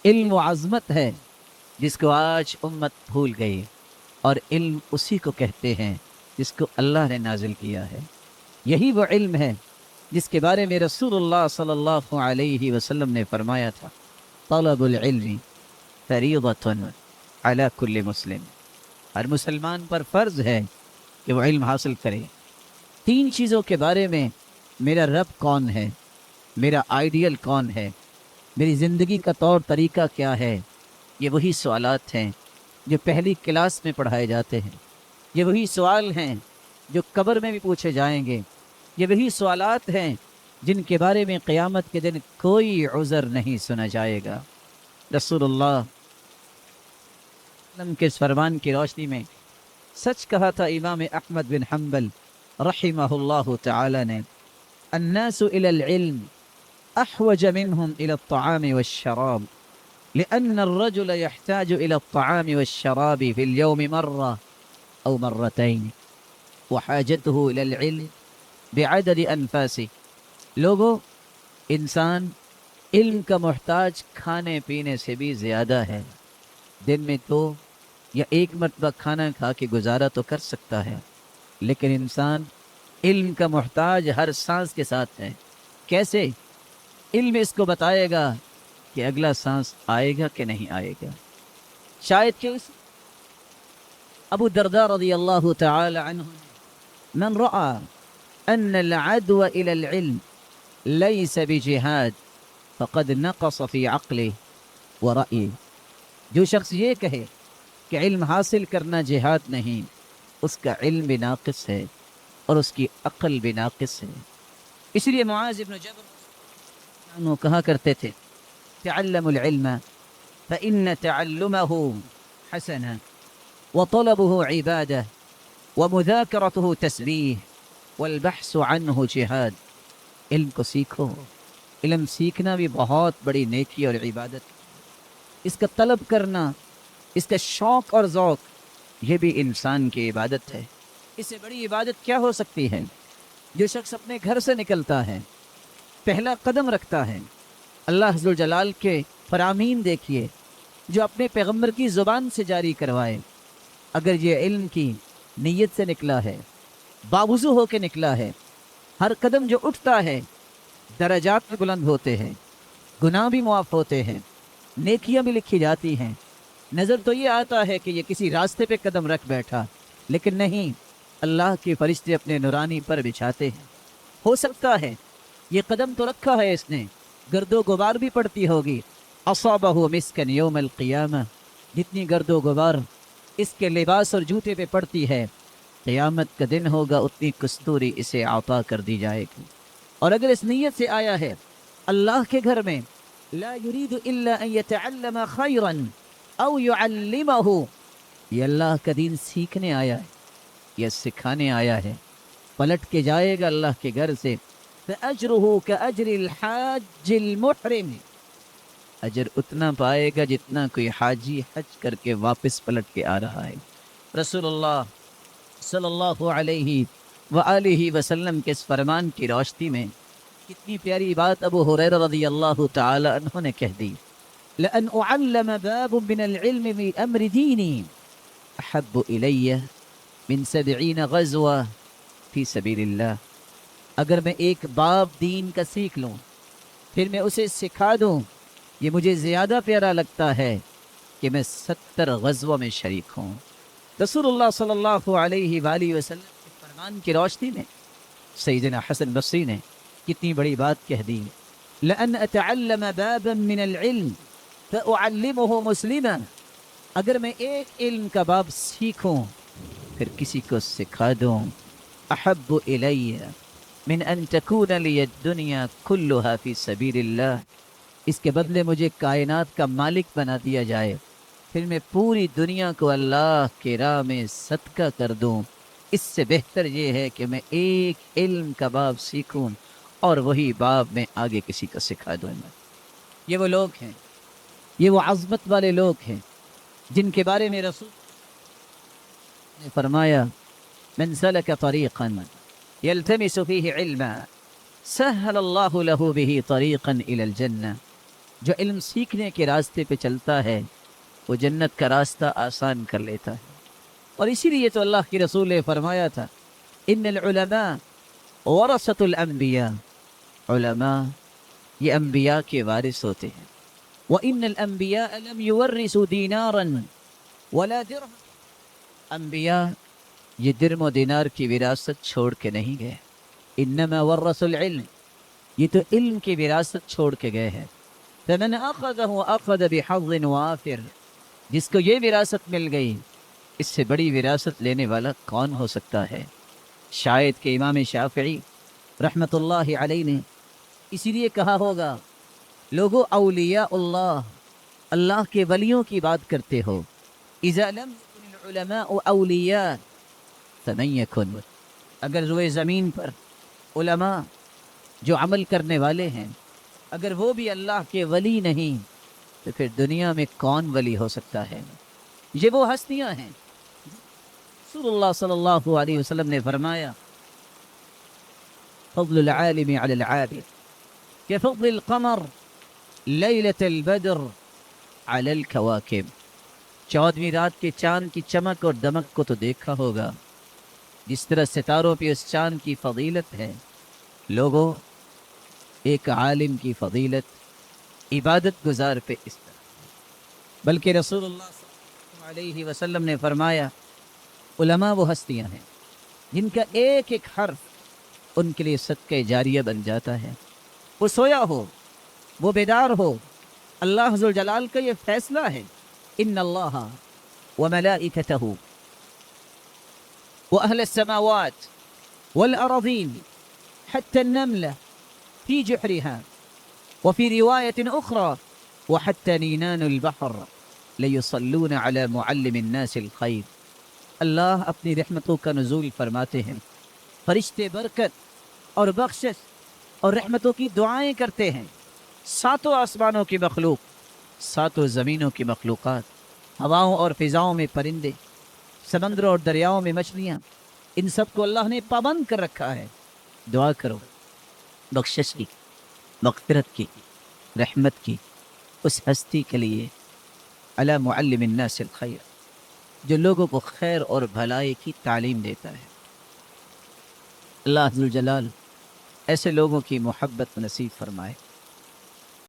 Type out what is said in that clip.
علم و عظمت ہے جس کو آج امت بھول گئی، اور علم اسی کو کہتے ہیں جس کو اللہ نے نازل کیا ہے۔ یہی وہ علم ہے جس کے بارے میں رسول اللہ صلی اللہ علیہ وسلم نے فرمایا تھا، طلب العلم فریضۃ علی کل مسلم، ہر مسلمان پر فرض ہے کہ وہ علم حاصل کرے۔ تین چیزوں کے بارے میں، میرا رب کون ہے، میرا آئیڈیل کون ہے، میری زندگی کا طور طریقہ کیا ہے، یہ وہی سوالات ہیں جو پہلی کلاس میں پڑھائے جاتے ہیں، یہ وہی سوال ہیں جو قبر میں بھی پوچھے جائیں گے، یہ وہی سوالات ہیں جن کے بارے میں قیامت کے دن کوئی عذر نہیں سنا جائے گا۔ رسول اللہ وسلم کے اس فرمان کی روشنی میں سچ کہا تھا امام احمد بن حنبل رحمہ اللہ تعالی نے، الناس الى العلم احوج منهم الى الطعام والشراب لأن الرجل يحتاج إلى الطعام والشراب في اليوم مرة أو مرتين وحاجته إلى العلم بعدد أنفاسه۔ لوگوں، انسان علم کا محتاج کھانے پینے سے بھی زیادہ ہے۔ دن میں 2 یا 1 مرتبہ کھانا کھا کے گزارا تو کر سکتا ہے، لیکن انسان علم کا محتاج ہر سانس کے ساتھ ہے۔ کیسے؟ علم اس کو بتائے گا کہ اگلا سانس آئے گا کہ نہیں آئے گا۔ شاید کہ ابو الدرداء رضی اللہ تعالی عنہ، من رأى ان العدو الى العلم ليس بجهاد فقد نقص في عقله ورأيه، جو شخص یہ کہے کہ علم حاصل کرنا جہاد نہیں، اس کا علم بھی ناقص ہے اور اس کی عقل بھی ناقص ہے۔ اس لیے معاذ بن جبل وہ کہا کرتے تھے، تعلموا العلم فإن تعلمه حسنة وطلبه عبادة ومذاكرته تسبيح والبحث عنه جهاد۔ علم کو سیکھو، علم سیکھنا بھی بہت بڑی نیکی اور عبادت، اس کا طلب کرنا، اس کا شوق اور ذوق، یہ بھی انسان کی عبادت ہے۔ اس سے بڑی عبادت کیا ہو سکتی ہے؟ جو شخص اپنے گھر سے نکلتا ہے، پہلا قدم رکھتا ہے، اللہ ذوالجلال کے فرامین دیکھیے جو اپنے پیغمبر کی زبان سے جاری کروائے، اگر یہ علم کی نیت سے نکلا ہے، باوضو ہو کے نکلا ہے، ہر قدم جو اٹھتا ہے درجات بھی بلند ہوتے ہیں، گناہ بھی معاف ہوتے ہیں، نیکیاں بھی لکھی جاتی ہیں۔ نظر تو یہ آتا ہے کہ یہ کسی راستے پہ قدم رکھ بیٹھا، لیکن نہیں، اللہ کے فرشتے اپنے نورانی پر بچھاتے ہیں۔ ہو سکتا ہے یہ قدم تو رکھا ہے اس نے، گرد و غبار بھی پڑتی ہوگی، اصابہ مسکن یوم القیامہ، جتنی گرد و غبار اس کے لباس اور جوتے پہ پڑتی ہے، قیامت کا دن ہوگا اتنی کستوری اسے عطا کر دی جائے گی۔ اور اگر اس نیت سے آیا ہے اللہ کے گھر میں، لا یرید الا ان یتعلم خیرا او یعلمہ، یہ اللہ کا دین سیکھنے آیا ہے، یہ سکھانے آیا ہے، پلٹ کے جائے گا اللہ کے گھر سے، فأجرہ کأجر الحاج المحرم، اجر اتنا پائے گا جتنا کوئی حاجی حج کر کے واپس پلٹ کے آ رہا ہے۔ رسول اللہ صلی اللہ علیہ وآلہ وسلم کے اس فرمان کی روشنی میں کتنی پیاری بات ابو ہریرہ رضی اللہ تعالی عنہ نے کہہ دی، لأن أعلم باب من العلم من أمر ديني أحب إلي من 70 غزوة في سبيل الله، اگر میں ایک باب دین کا سیکھ لوں پھر میں اسے سکھا دوں، یہ مجھے زیادہ پیارا لگتا ہے کہ میں 70 غزووں میں شریک ہوں۔ رسول اللہ صلی اللہ علیہ وآلہ وسلم کے فرمان کی روشنی میں سیدنا حسن بصری نے کتنی بڑی بات کہہ دی، لأن أتعلم بابا من العلم فأعلمه مسلما، اگر میں ایک علم کا باب سیکھوں پھر کسی کو سکھا دوں، احب الی من ان تکون لی الدنیا کلها فی سبیل اللہ، اس کے بدلے مجھے کائنات کا مالک بنا دیا جائے، پھر میں پوری دنیا کو اللہ کے راہ میں صدقہ کر دوں، اس سے بہتر یہ ہے کہ میں ایک علم کا باب سیکھوں اور وہی باب میں آگے کسی کو سکھا دوں۔ یہ وہ لوگ ہیں، یہ وہ عظمت والے لوگ ہیں جن کے بارے میں رسول نے فرمایا، من سلک طریقا یلتمس فیہ علما سہل اللہ له به طریقا الی الجنہ، جو علم سیکھنے کے راستے پہ چلتا ہے وہ جنت کا راستہ آسان کر لیتا ہے۔ اور اسی لیے تو اللہ کی رسول نے فرمایا تھا ان العلماء ورثۃ الانبیاء، علماء یہ انبیاء کے وارث ہوتے ہیں۔ وَإِنَّ الْأَنْبِيَاءَ لَمْ يُوَرِّثُوا دِينَارًا وَلَا دِرْهَمًا، انبیاء یہ درم و دینار کی وراثت چھوڑ کے نہیں گئے، انما ورثوا العلم، یہ تو علم کی وراثت چھوڑ کے گئے ہیں۔ فمن اخذه اخذ بحظ وافر، جس کو یہ وراثت مل گئی اس سے بڑی وراثت لینے والا کون ہو سکتا ہے؟ شاید کہ امام شافعی رحمۃ اللہ علیہ نے اسی لیے کہا ہوگا لوگو اولیاء اللہ، اللہ کے ولیوں کی بات کرتے ہو، اذا لم يكن العلماء اولیاء فمن يكن، اگر روئے زمین پر علماء جو عمل کرنے والے ہیں اگر وہ بھی اللہ کے ولی نہیں تو پھر دنیا میں کون ولی ہو سکتا ہے؟ یہ وہ ہستیاں ہیں۔ رسول اللہ صلی اللہ علیہ وسلم نے فرمایا فضل العالم علی العابد كفضل القمر لیلۃ البدر علی الکواکب، 14ویں رات کے چاند کی چمک اور دمک کو تو دیکھا ہوگا، جس طرح ستاروں پہ اس چاند کی فضیلت ہے، لوگوں ایک عالم کی فضیلت عبادت گزار پہ اس طرح، بلکہ رسول اللہ صلی اللہ علیہ وسلم نے فرمایا علماء وہ ہستیاں ہیں جن کا ایک ایک حرف ان کے لیے صدقہ جاریہ بن جاتا ہے۔ وہ سویا ہو، وہ بیدار ہو، اللہ ذوالجلال کا یہ فیصلہ ہے ان اللہ وملائکتہ واہل السماوات والارضین حتى النملة في جحرها وفي رواية أخرى وحتى نينان البحر ليصلون على معلم الناس الخير، اللہ اپنی رحمتوں کا نزول فرماتے ہیں، فرشتے برکت اور بخشش اور رحمتوں کی دعائیں کرتے ہیں، ساتوں آسمانوں کی مخلوق، ساتوں زمینوں کی مخلوقات، ہواؤں اور فضاؤں میں پرندے، سمندروں اور دریاؤں میں مچھلیاں، ان سب کو اللہ نے پابند کر رکھا ہے۔ دعا کرو بخشش کی، مغفرت کی، رحمت کی اس ہستی کے لیے علی معلم الناس الخیر، جو لوگوں کو خیر اور بھلائی کی تعلیم دیتا ہے۔ اللہ ذوالجلال ایسے لوگوں کی محبت نصیب فرمائے۔